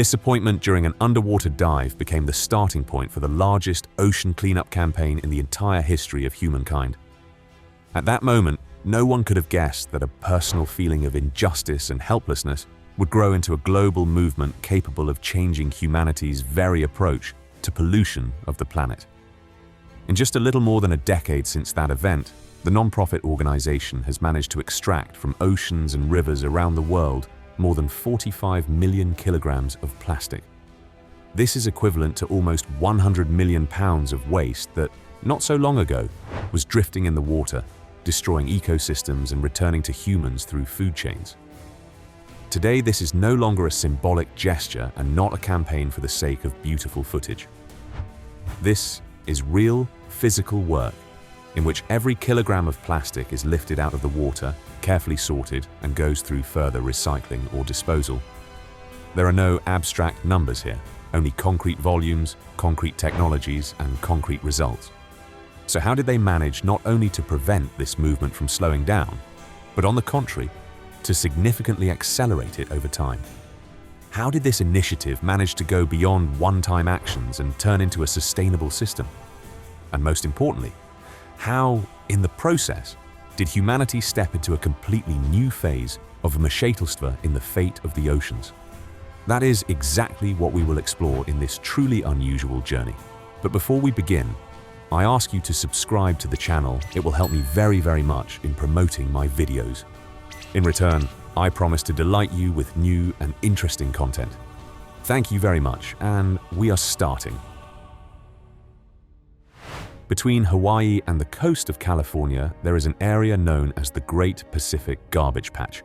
Disappointment during an underwater dive became the starting point for the largest ocean cleanup campaign in the entire history of humankind. At that moment, no one could have guessed that a personal feeling of injustice and helplessness would grow into a global movement capable of changing humanity's very approach to pollution of the planet. In just a little more than a decade since that event, the non-profit organization has managed to extract from oceans and rivers around the world more than 45 million kilograms of plastic. This is equivalent to almost 100 million pounds of waste that, not so long ago, was drifting in the water, destroying ecosystems and returning to humans through food chains. Today, this is no longer a symbolic gesture and not a campaign for the sake of beautiful footage. This is real, physical work in which every kilogram of plastic is lifted out of the water, carefully sorted, and goes through further recycling or disposal. There are no abstract numbers here, only concrete volumes, concrete technologies, and concrete results. So how did they manage not only to prevent this movement from slowing down, but on the contrary, to significantly accelerate it over time? How did this initiative manage to go beyond one-time actions and turn into a sustainable system? And most importantly, how, in the process, did humanity step into a completely new phase of vmschaitelstwa in the fate of the oceans? That is exactly what we will explore in this truly unusual journey. But before we begin, I ask you to subscribe to the channel. It will help me very, very much in promoting my videos. In return, I promise to delight you with new and interesting content. Thank you very much, and we are starting. Between Hawaii and the coast of California, there is an area known as the Great Pacific Garbage Patch.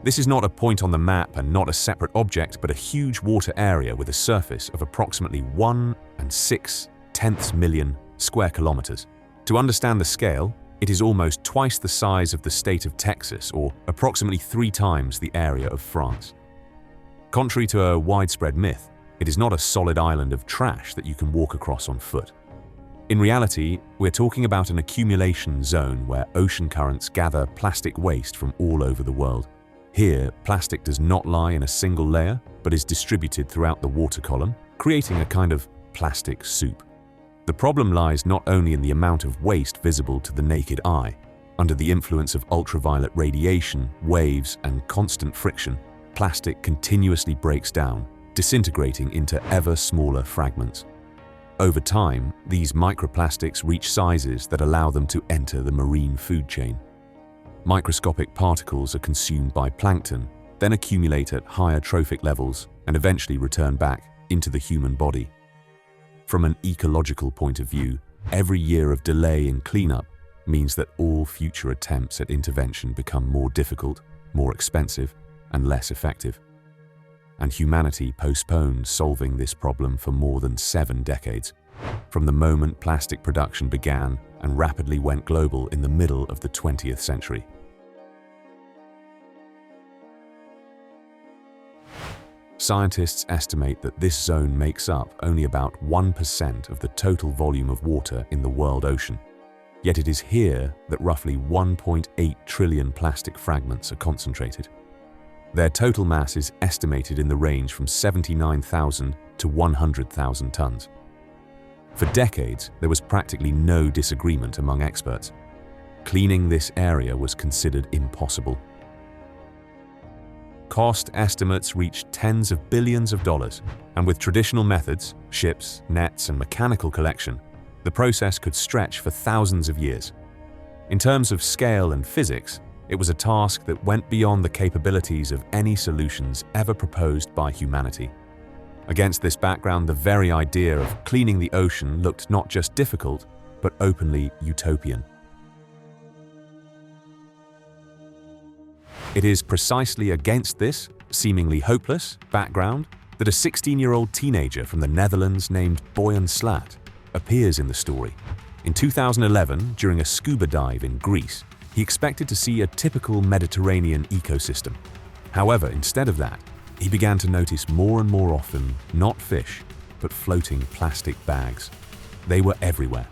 This is not a point on the map and not a separate object, but a huge water area with a surface of approximately 1/6 million square kilometers. To understand the scale, it is almost twice the size of the state of Texas, or approximately 3 times the area of France. Contrary to a widespread myth, it is not a solid island of trash that you can walk across on foot. In reality, we're talking about an accumulation zone where ocean currents gather plastic waste from all over the world. Here, plastic does not lie in a single layer, but is distributed throughout the water column, creating a kind of plastic soup. The problem lies not only in the amount of waste visible to the naked eye. Under the influence of ultraviolet radiation, waves, and constant friction, plastic continuously breaks down, disintegrating into ever smaller fragments. Over time, these microplastics reach sizes that allow them to enter the marine food chain. Microscopic particles are consumed by plankton, then accumulate at higher trophic levels, and eventually return back into the human body. From an ecological point of view, every year of delay in cleanup means that all future attempts at intervention become more difficult, more expensive, and less effective. And humanity postponed solving this problem for more than 7 decades, from the moment plastic production began and rapidly went global in the middle of the 20th century. Scientists estimate that this zone makes up only about 1% of the total volume of water in the world ocean. Yet it is here that roughly 1.8 trillion plastic fragments are concentrated. Their total mass is estimated in the range from 79,000 to 100,000 tons. For decades, there was practically no disagreement among experts. Cleaning this area was considered impossible. Cost estimates reached tens of billions of dollars, and with traditional methods, ships, nets, and mechanical collection, the process could stretch for thousands of years. In terms of scale and physics, it was a task that went beyond the capabilities of any solutions ever proposed by humanity. Against this background, the very idea of cleaning the ocean looked not just difficult, but openly utopian. It is precisely against this, seemingly hopeless, background that a 16-year-old teenager from the Netherlands named Boyan Slat appears in the story. In 2011, during a scuba dive in Greece, he expected to see a typical Mediterranean ecosystem. However, instead of that, he began to notice more and more often not fish, but floating plastic bags. They were everywhere.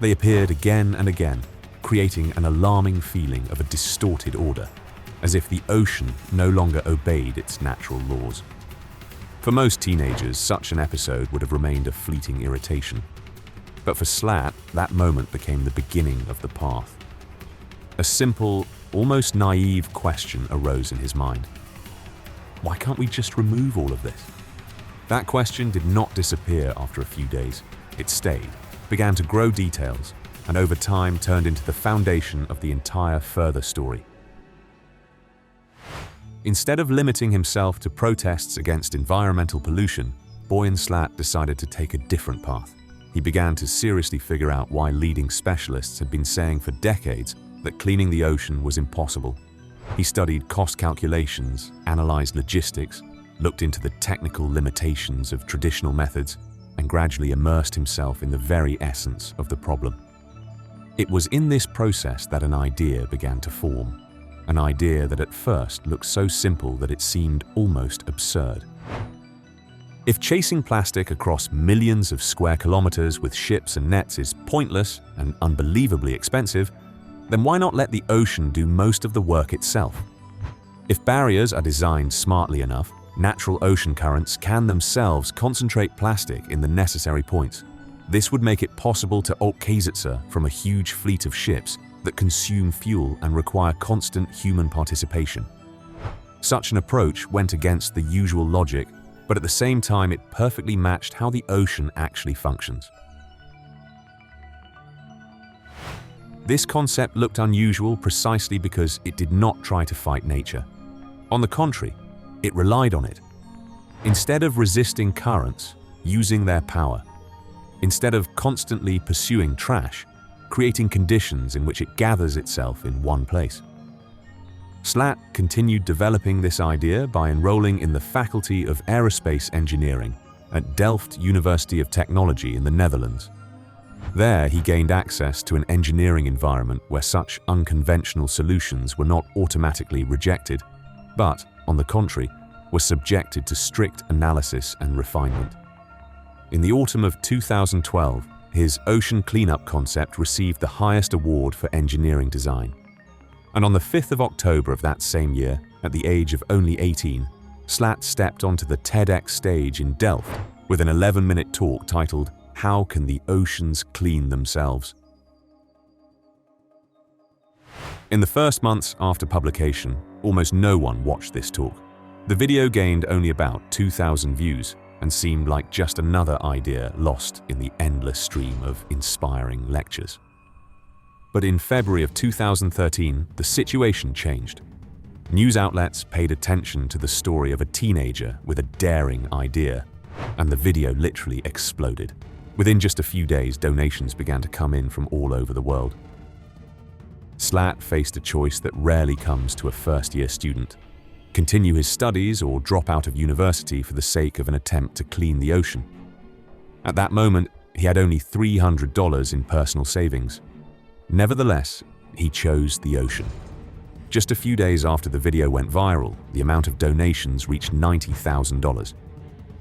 They appeared again and again, creating an alarming feeling of a distorted order, as if the ocean no longer obeyed its natural laws. For most teenagers, such an episode would have remained a fleeting irritation. But for Slat, that moment became the beginning of the path. A simple, almost naive question arose in his mind. Why can't we just remove all of this? That question did not disappear after a few days. It stayed, began to grow details, and over time turned into the foundation of the entire further story. Instead of limiting himself to protests against environmental pollution, Boyan Slat decided to take a different path. He began to seriously figure out why leading specialists had been saying for decades that cleaning the ocean was impossible. He studied cost calculations, analyzed logistics, looked into the technical limitations of traditional methods, and gradually immersed himself in the very essence of the problem. It was in this process that an idea began to form, an idea that at first looked so simple that it seemed almost absurd. If chasing plastic across millions of square kilometers with ships and nets is pointless and unbelievably expensive, then why not let the ocean do most of the work itself? If barriers are designed smartly enough, natural ocean currents can themselves concentrate plastic in the necessary points. This would make it possible to outcasitzer from a huge fleet of ships that consume fuel and require constant human participation. Such an approach went against the usual logic, but at the same time it perfectly matched how the ocean actually functions. This concept looked unusual precisely because it did not try to fight nature. On the contrary, it relied on it. Instead of resisting currents, using their power. Instead of constantly pursuing trash, creating conditions in which it gathers itself in one place. Slat continued developing this idea by enrolling in the Faculty of Aerospace Engineering at Delft University of Technology in the Netherlands. There, he gained access to an engineering environment where such unconventional solutions were not automatically rejected, but, on the contrary, were subjected to strict analysis and refinement. In the autumn of 2012, his ocean cleanup concept received the highest award for engineering design. And on the 5th of October of that same year, at the age of only 18, Slat stepped onto the TEDx stage in Delft with an 11-minute talk titled, "How Can the Oceans Clean Themselves?" In the first months after publication, almost no one watched this talk. The video gained only about 2,000 views and seemed like just another idea lost in the endless stream of inspiring lectures. But in February of 2013, the situation changed. News outlets paid attention to the story of a teenager with a daring idea, and the video literally exploded. Within just a few days, donations began to come in from all over the world. Slat faced a choice that rarely comes to a first-year student: continue his studies or drop out of university for the sake of an attempt to clean the ocean. At that moment, he had only $300 in personal savings. Nevertheless, he chose the ocean. Just a few days after the video went viral, the amount of donations reached $90,000.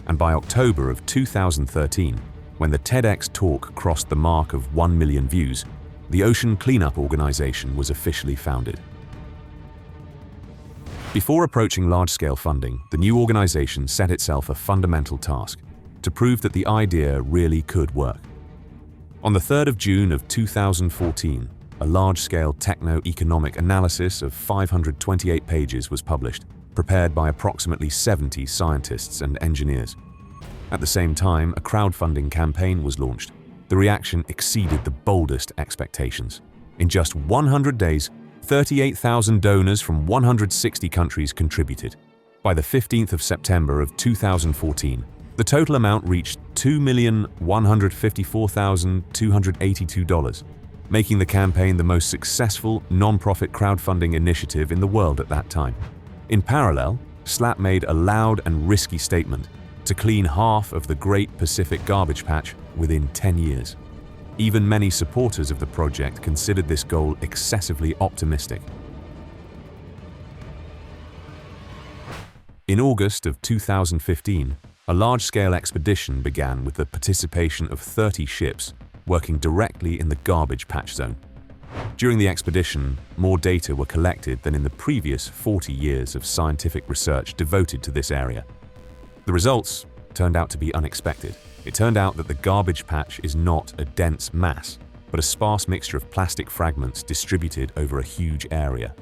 And by October of 2013, when the TEDx talk crossed the mark of 1 million views, the Ocean Cleanup Organization was officially founded. Before approaching large-scale funding, the new organization set itself a fundamental task: to prove that the idea really could work. On the 3rd of June of 2014, a large-scale techno-economic analysis of 528 pages was published, prepared by approximately 70 scientists and engineers. At the same time, a crowdfunding campaign was launched. The reaction exceeded the boldest expectations. In just 100 days, 38,000 donors from 160 countries contributed. By the 15th of September of 2014, the total amount reached $2,154,282, making the campaign the most successful non-profit crowdfunding initiative in the world at that time. In parallel, Slat made a loud and risky statement: to clean half of the Great Pacific Garbage Patch within 10 years. Even many supporters of the project considered this goal excessively optimistic. In August of 2015, a large-scale expedition began with the participation of 30 ships working directly in the garbage patch zone. During the expedition, more data were collected than in the previous 40 years of scientific research devoted to this area. The results turned out to be unexpected. It turned out that the garbage patch is not a dense mass, but a sparse mixture of plastic fragments distributed over a huge area.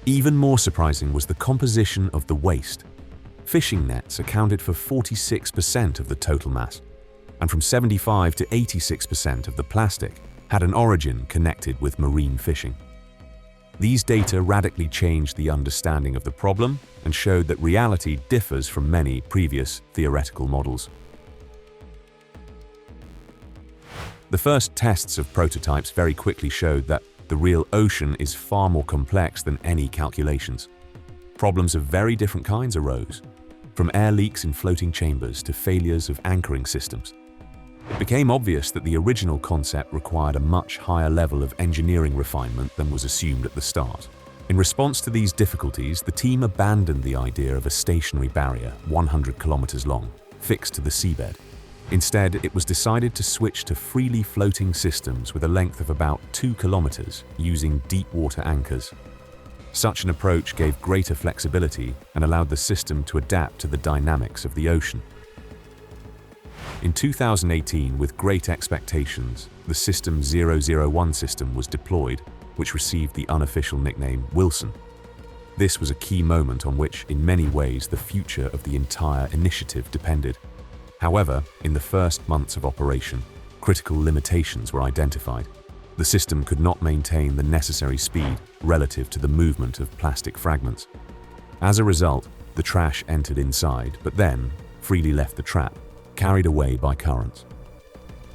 Even more surprising was the composition of the waste. Fishing nets accounted for 46% of the total mass, and from 75 to 86% of the plastic had an origin connected with marine fishing. These data radically changed the understanding of the problem and showed that reality differs from many previous theoretical models. The first tests of prototypes very quickly showed that the real ocean is far more complex than any calculations. Problems of very different kinds arose, from air leaks in floating chambers to failures of anchoring systems. It became obvious that the original concept required a much higher level of engineering refinement than was assumed at the start. In response to these difficulties, the team abandoned the idea of a stationary barrier 100 kilometers long, fixed to the seabed. Instead, it was decided to switch to freely floating systems with a length of about 2 kilometers using deep water anchors. Such an approach gave greater flexibility and allowed the system to adapt to the dynamics of the ocean. In 2018, with great expectations, the System 001 system was deployed, which received the unofficial nickname Wilson. This was a key moment on which, in many ways, the future of the entire initiative depended. However, in the first months of operation, critical limitations were identified. The system could not maintain the necessary speed relative to the movement of plastic fragments. As a result, the trash entered inside, but then freely left the trap, carried away by currents.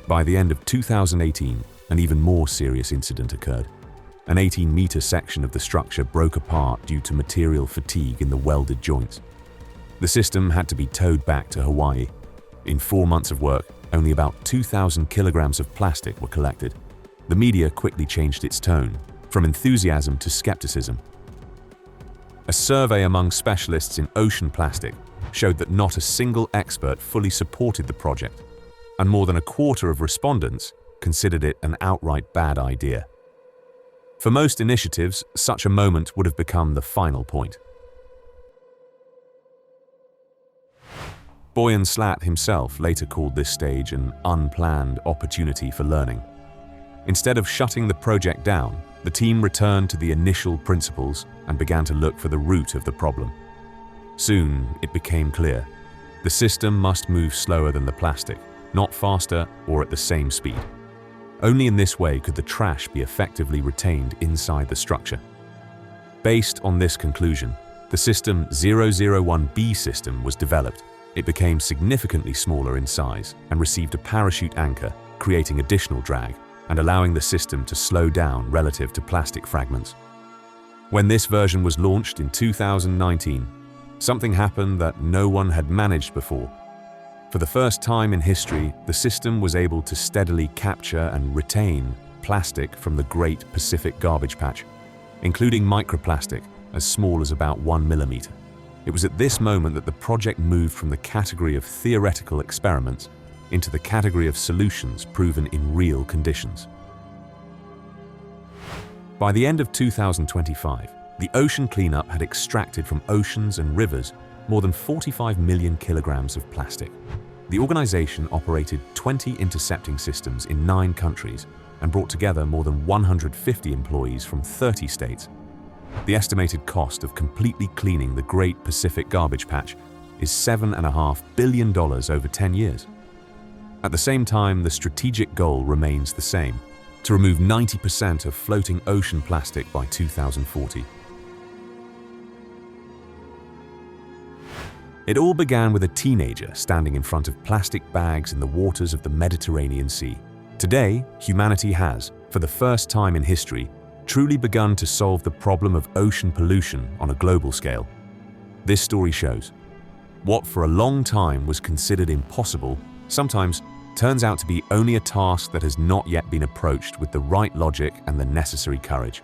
By the end of 2018, an even more serious incident occurred. An 18-meter section of the structure broke apart due to material fatigue in the welded joints. The system had to be towed back to Hawaii. In 4 months of work, only about 2,000 kilograms of plastic were collected. The media quickly changed its tone, from enthusiasm to skepticism. A survey among specialists in ocean plastic showed that not a single expert fully supported the project, and more than a quarter of respondents considered it an outright bad idea. For most initiatives, such a moment would have become the final point. Boyan Slat himself later called this stage an unplanned opportunity for learning. Instead of shutting the project down, the team returned to the initial principles and began to look for the root of the problem. Soon, it became clear. The system must move slower than the plastic, not faster or at the same speed. Only in this way could the trash be effectively retained inside the structure. Based on this conclusion, the System 001B system was developed. It became significantly smaller in size and received a parachute anchor, creating additional drag and allowing the system to slow down relative to plastic fragments. When this version was launched in 2019, something happened that no one had managed before. For the first time in history, the system was able to steadily capture and retain plastic from the Great Pacific Garbage Patch, including microplastic as small as about 1 millimeter. It was at this moment that the project moved from the category of theoretical experiments into the category of solutions proven in real conditions. By the end of 2025, the ocean cleanup had extracted from oceans and rivers more than 45 million kilograms of plastic. The organization operated 20 intercepting systems in 9 countries and brought together more than 150 employees from 30 states. The estimated cost of completely cleaning the Great Pacific Garbage Patch is $7.5 billion over 10 years. At the same time, the strategic goal remains the same: to remove 90% of floating ocean plastic by 2040. It all began with a teenager standing in front of plastic bags in the waters of the Mediterranean Sea. Today, humanity has, for the first time in history, truly begun to solve the problem of ocean pollution on a global scale. This story shows what for a long time was considered impossible sometimes turns out to be only a task that has not yet been approached with the right logic and the necessary courage.